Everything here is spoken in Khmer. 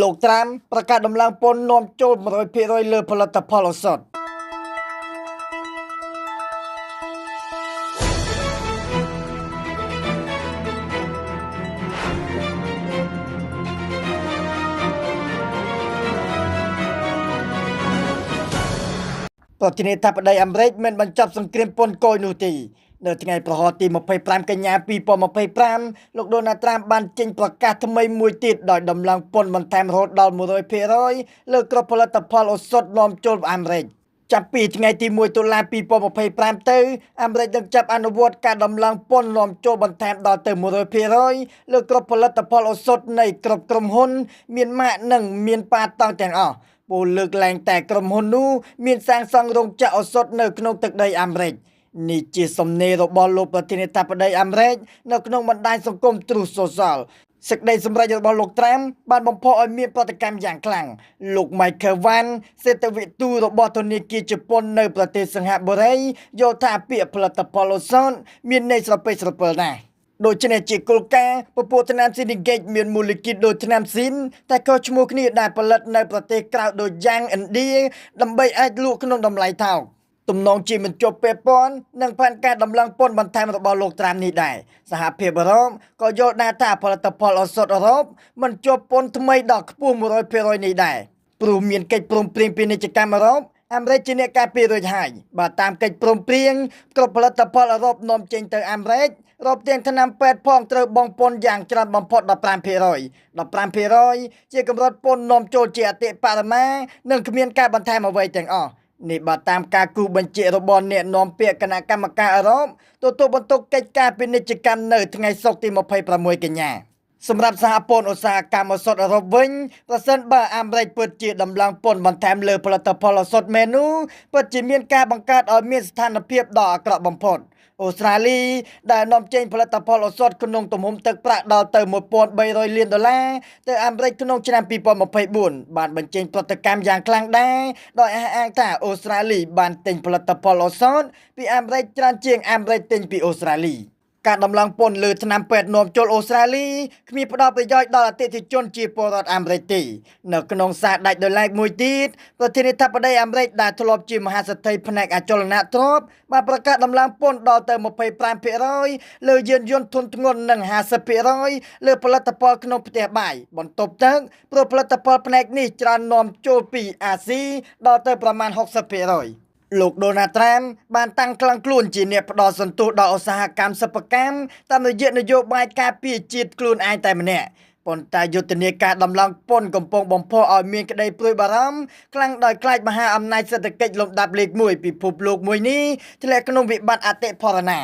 លោកត្រាំប្រកាសដំឡើងពន្ធនាំចូល100%លើផលិតផលឱសថប្រធានាធិបតីអាមេរិកមិនបញ្ចប់សង្គ្រាមពន្ធគយនោះទេនៅថ្ងៃប្រហោះទី25កញ្ញា2025លោកដូណាល់ត្រាំបានចេញប្រកាសថ្មីមួយទៀតដោយដំឡើងពន្ធបន្ថែមរហូតដល់100%លើគ្រប់ផលិតផលឱសថនាំចូលអាមេរិកចាប់ពីថ្ងៃទី1តុលា2025ទៅអាមេរិកនឹងចាប់អនុវត្តការដំឡើងពន្ធនាំចូលបន្ថែមដល់ទៅ100%លើគ្រប់ផលិតផលឱសថនៃគ្រប់ក្រុមហ៊ុនមានម៉ាកនិងមានប៉ាតង់ទាំងអស់ពូលើកឡើងតែក្រុមហ៊ុននោះមានសាងសង់រោងចក្រឱសថនៅក្នុងទឹកដីអាមេរិកនេះជាសំណេររបស់លោកប្រធានាធិបតីអាមេរិកនៅក្នុងបណ្ដាញសង្គម Truth Social សេចក្តីសម្រេចរបស់លោកត្រាំបានបំផុសឲ្យមានប្រតិកម្មយ៉ាងខ្លាំងលោក Michael Van សេដ្ឋវិទូរបស់ធនាគារជប៉ុននៅប្រទេសសិង្ហបុរីយល់ថាពាក្យផលិតផលឱសថមានន័យស្រពេចស្រពិលណាស់ដូច្នេះជាគោលការណ៍ពពួកថ្នាំស៊ីនីហ្កេតមានមូលគីតដូចថ្នាំស៊ីនតែខុសឈ្មោះគ្នាដែលផលិតនៅប្រទេសក្រៅដូចយ៉ាងឥណ្ឌាដើម្បីអាចលក់ក្នុងតម្លៃថោកទំនងជាមិនជាប់ពាក់ព័ន្ធនឹងផែនការដំឡើងពន្ធបន្ថែមរបស់លោកត្រាំនេះដែរសហភាពអឺរ៉ុបក៏យល់ថាផលិតផលឱសថអឺរ៉ុបមិនជាប់ពន្ធថ្មីដល់ខ្ពស់100%នេះដែរព្រោះមានកិច្ចព្រមព្រៀងពាណិជ្ជកម្មអឺរ៉ុបអាមេរិកជាអ្នកការពាររួចហើយបើតាមកិច្ចព្រមព្រៀងគ្រប់ផលិតផលអឺរ៉ុបនាំចេញទៅអាមេរិករាប់ទាំងថ្នាំពេទ្យផងត្រូវបង់ពន្ធយ៉ាងច្រើនបំផុត 15% ជាកម្រិតពន្ធនាំចូលជាអតិបរមានិងគ្មានការបន្ថែមអ្វីទាំងអស់នេះបើតាមការគូបញ្ជាក់របស់អ្នកនាំពាក្យគណៈកម្មការអឺរ៉ុបទទួលបន្ទុកកិច្ចការពាណិជ្ជកម្មនៅថ្ងៃសុក្រទី26កញ្ញាសម្រាប់សហព័ន្ធឧស្សាហកម្មឱសថអឺរ៉ុបវិញប្រសិនបើអាមេរិកពិតជាដំឡើងពន្ធបន្ថែមលើផលិតផលឱសថមែននោះពិតជាមានការបង្កើតឲ្យមានស្ថានភាពដ៏អាក្រក់បំផុតអូស្ត្រាលីដែលនាំចេញផលិតផលឱសថក្នុងទំហំទឹកប្រាក់ដល់ទៅ$1,300 លានទៅអាមេរិកក្នុងឆ្នាំ2024បានបញ្ចេញប្រតិកម្មយ៉ាងខ្លាំងដែរដោយអះអាងថាអូស្ត្រាលីបានទិញផលិតផលឱសថពីអាមេរិកច្រើនជាងអាមេរិកទិញពីអូស្ត្រាលីការដំឡើងពន្ធលើថ្នាំពេទ្យនាំចូលអូស្ត្រាលីគ្មានផ្ដល់ប្រយោជន៍ដល់អតិថិជនជាពលរដ្ឋអាមេរិកទេនៅក្នុងសារដាច់ដោយឡែកមួយទៀតប្រធានាធិបតីអាមេរិកដែលធ្លាប់ជាមហាសេដ្ឋីផ្នែកអចលនទ្រព្យបានប្រកាសដំឡើងពន្ធដល់ទៅ25%លើយានយន្តធុនធ្ងន់និង50%លើផលិតផលក្នុងផ្ទះបាយបន្ទប់ទឹកព្រោះផលិតផលផ្នែកនេះច្រើននាំចូលពីអាស៊ីដល់ទៅប្រមាណ60%លោកដូណាល់ត្រាំបានតាំងខ្លាំងខ្លួនជាអ្នកផ្ដល់សន្ទុះដល់ឧស្សាហកម្មសិប្បកម្មតាមរយៈនយោបាយការពារជាតិខ្លួនឯងតែម្នាក់ប៉ុន្តែយុទ្ធនាការដំឡើងពន្ធកំពុងបំផុសឲ្យមានក្តីព្រួយបារម្ភខ្លាំងដោយខ្លាចមហាអំណាចសេដ្ឋកិច្ចលំដាប់លេខ1ពិភពលោកមួយនេះធ្លាក់ក្នុងវិបត្តិអតិផរណា